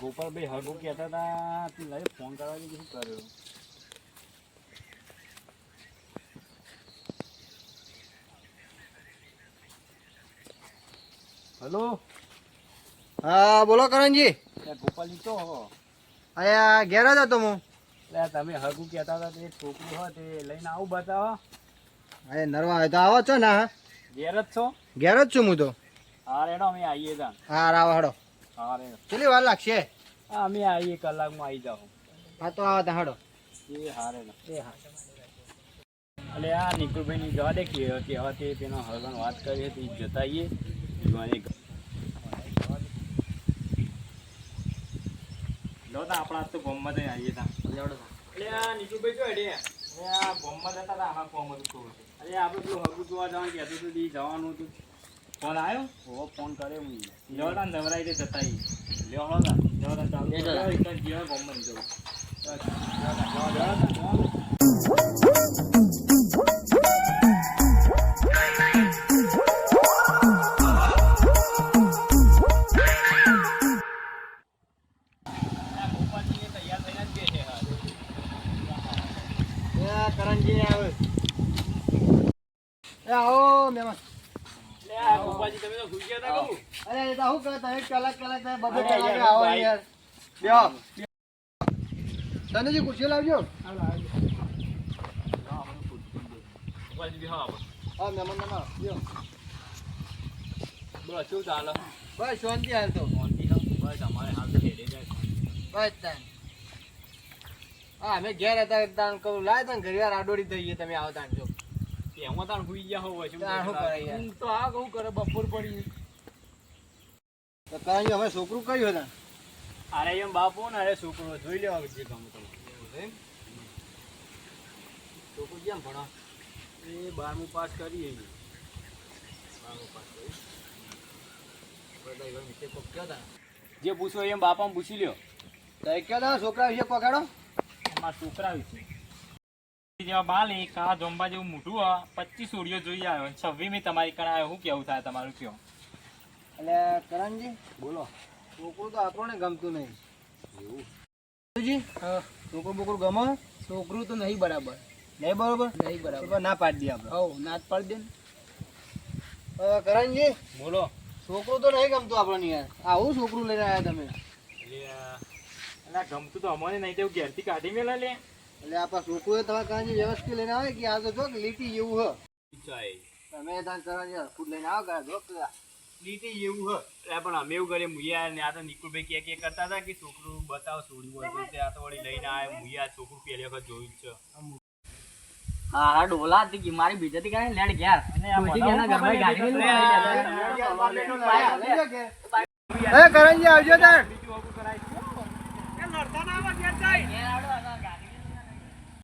ગોપાલભાઈ હગો કહેતા હતા તું લઈ ફોન કરવાની શું કર્યો? હેલો. હા બોલો કરણજી. ગોપાલજી તો હો અહીંયા ઘેર જ હતો હું. એટલે તમે હગું કહેતા હતા તે છોકરું હોય તે લઈને આવું બતાવો. અરે નરવા હોય તો આવો છો ને? ઘેર જ છો? ઘેર જ છું હું તો. હા રેડો અમે આવીએ તા. હા રાવ હડો. હા રેડો. કેટલી વાર લાગશે? હા અમે આવીએ કલાકમાં આવી જાઓ. હા તો આવો તા હડો. એ હા રેડો. એ હા. એટલે આ નિકુલભાઈ ની જવા દે કેવા તે તેનો હગન વાત કરી હતી જતા આવીએ. આપણા તો ગોમમાં જઈને આવીએ તા. એટલે આ નિકુલભાઈ જો હેડે આ ગોમમાં જતા હતા આમાં કોમ હતું થોડું. અરે આપણે પેલું હગું જોવા જવાનું કહેતું હતું જવાનું હતું. ફોન આવ્યો? હો ફોન કર્યો હું. લેવા તા નવરાઈ તે જતા આવીએ. લેવા તા ચાલુ જીવા ગોમમાં નહીં જવું. કરણજી આવે. આવો મહેમાન. ગોપાલજી તમે તો ભૂલ ગયા હતા કહું. અરે એ તો શું કહે તમે કલાક તમે બબે કલાક આવો યાર. બેહો. તનેજી ખુરશી લાવજો. ગોપાલજી બી હા હા મહેમાન ના બેહો. બોલો શું ચાલે? બસ શાંતિ હાલ તો. બસ અમારે હાલ તો હેડે જાય. બસ તાન. હા અમે ઘેર હતા તાન કહું લાય તાન ઘડિયાળ આડોડી દઈએ તમે આવો તાન જો. એમાં તાણ હુઈ ગયા હોય શું કરે યાર. તો આ કહું કરે બપોર પડી. તો કરણજી હવે છોકરું કયું હતા? અરે એમ બાપુ ને અરે છોકરો જોઈ લેવા જે કામ તમે. છોકરું કેમ ભણો? એ 12મું પાસ કરીએ. 12મું પાસ કરી. જે પૂછો એમ બાપાને પૂછી લ્યો. તો કયો છોકરા વિશે પકડો. અમારા છોકરા વિશે જેવા બાલ એક આ જોંબા જેવું મોટું હોય 25 ઓડિયો જોઈ આવ્યો 26મી તમારી કણ આવ્યો. શું કેવું થાય તમારું? કયો એટલે કરણજી બોલો. છોકરું તો આપણને ગમતું નહીં. છોકરું બોકરું ગમે? છોકરું તો નહીં બરાબર. નહીં બરોબર? નહીં બરાબર. ના પાડી દઈએ આપણે. હવ ના જ પાડી દે ને. કરણજી બોલો. છોકરું તો નહીં ગમતું આપણને યાર. આવું છોકરું લઈને આવ્યા તમે? એટલે ગમતું તો અમને નહીં તેવું ઘેરથી કાઢી મેલા લે. એટલે આપણા છોકરું તમારે કરણજી વ્યવસ્થિત લઈને આવે કે આ તો જો લીટી જેવું હ. તમે ત્યાં કરણજી ફૂડ લઈને આવો કરે જો લીટી જેવું હ. એટલે પણ અમે એવું કરીએ મુયા ને આ તો નિકુલભાઈ કે કરતા હતા કે છોકરું બતાવો છોડ્યું હોય તો આ તો વળી લઈને આવે. મુયા છોકરું પહેલી વખત જોયું જ છે. હા ડોલા હતી મારી બીજાથી કાંઈ લેડ ઘેર કરણજી આવજો તાર.